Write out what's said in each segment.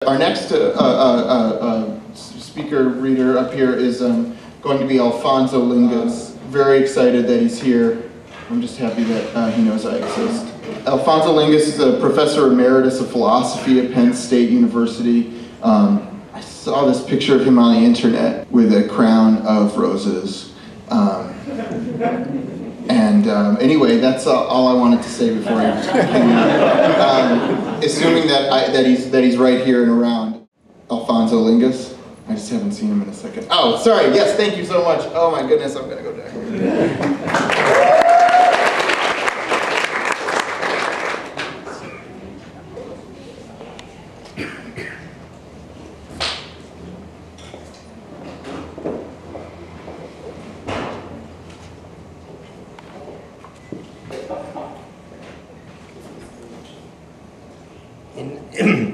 Our next speaker reader up here is going to be Alfonso Lingis. Very excited that he's here. I'm just happy that he knows I exist. Alfonso Lingis is a professor emeritus of philosophy at Penn State University. I saw this picture of him on the internet with a crown of roses. Anyway, that's all I wanted to say before I assuming that he's right here and around. Alfonso Lingis. I just haven't seen him in a second. Oh, sorry. Yes, thank you so much. Oh my goodness, I'm gonna go down.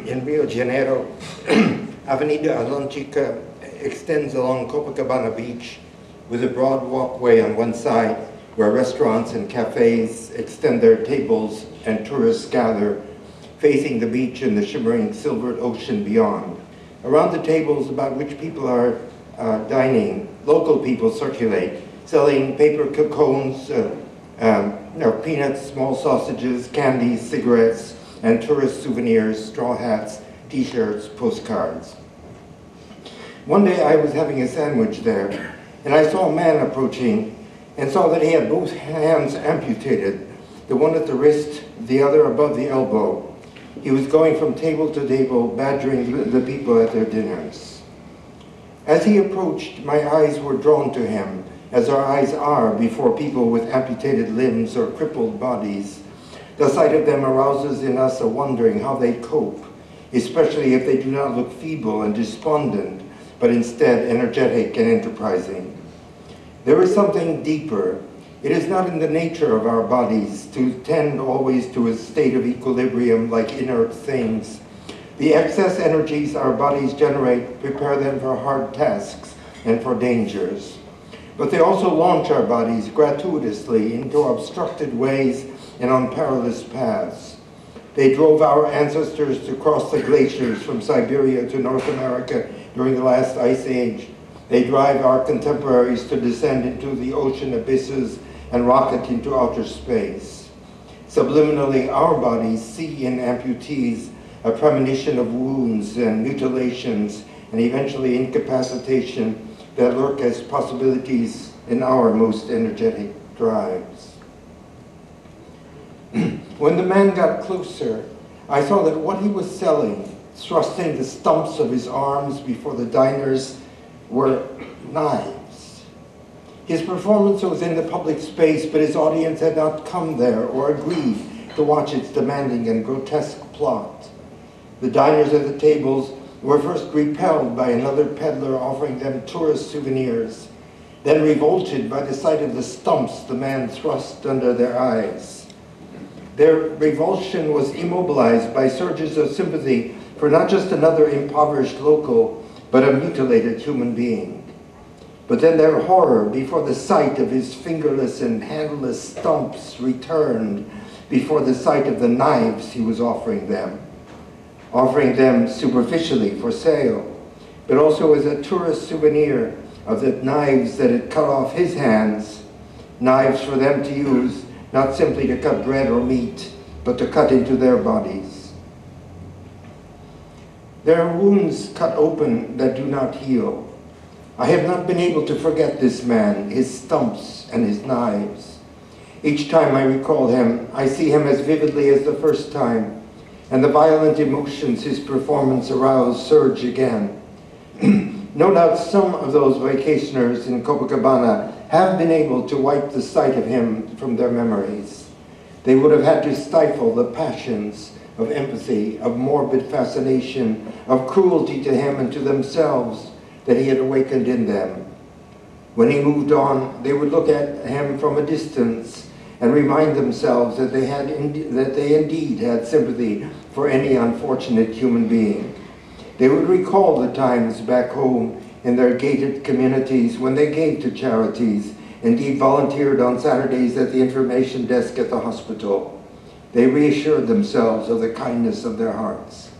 In Rio de Janeiro, Avenida Atlântica extends along Copacabana Beach with a broad walkway on one side where restaurants and cafes extend their tables and tourists gather, facing the beach and the shimmering silvered ocean beyond. Around the tables about which people are dining, local people circulate, selling paper cones, peanuts, small sausages, candies, cigarettes, and tourist souvenirs, straw hats, t-shirts, postcards. One day I was having a sandwich there, and I saw a man approaching and saw that he had both hands amputated, the one at the wrist, the other above the elbow. He was going from table to table, badgering the people at their dinners. As he approached, my eyes were drawn to him, as our eyes are before people with amputated limbs or crippled bodies. The sight of them arouses in us a wondering how they cope, especially if they do not look feeble and despondent, but instead energetic and enterprising. There is something deeper. It is not in the nature of our bodies to tend always to a state of equilibrium like inert things. The excess energies our bodies generate prepare them for hard tasks and for dangers. But they also launch our bodies gratuitously into obstructed ways and on perilous paths. They drove our ancestors to cross the glaciers from Siberia to North America during the last ice age. They drive our contemporaries to descend into the ocean abysses and rocket into outer space. Subliminally, our bodies see in amputees a premonition of wounds and mutilations and eventually incapacitation that lurk as possibilities in our most energetic drives. When the man got closer, I saw that what he was selling, thrusting the stumps of his arms before the diners, were knives. His performance was in the public space, but his audience had not come there or agreed to watch its demanding and grotesque plot. The diners at the tables were first repelled by another peddler offering them tourist souvenirs, then revolted by the sight of the stumps the man thrust under their eyes. Their revulsion was immobilized by surges of sympathy for not just another impoverished local, but a mutilated human being. But then their horror before the sight of his fingerless and handless stumps returned before the sight of the knives he was offering them superficially for sale, but also as a tourist souvenir of the knives that had cut off his hands, knives for them to use not simply to cut bread or meat, but to cut into their bodies. There are wounds cut open that do not heal. I have not been able to forget this man, his stumps and his knives. Each time I recall him, I see him as vividly as the first time, and the violent emotions his performance aroused surge again. No doubt some of those vacationers in Copacabana have been able to wipe the sight of him from their memories. They would have had to stifle the passions of empathy, of morbid fascination, of cruelty to him and to themselves that he had awakened in them. When he moved on, they would look at him from a distance and remind themselves that they indeed had sympathy for any unfortunate human being. They would recall the times back home in their gated communities when they gave to charities, indeed volunteered on Saturdays at the information desk at the hospital. They reassured themselves of the kindness of their hearts.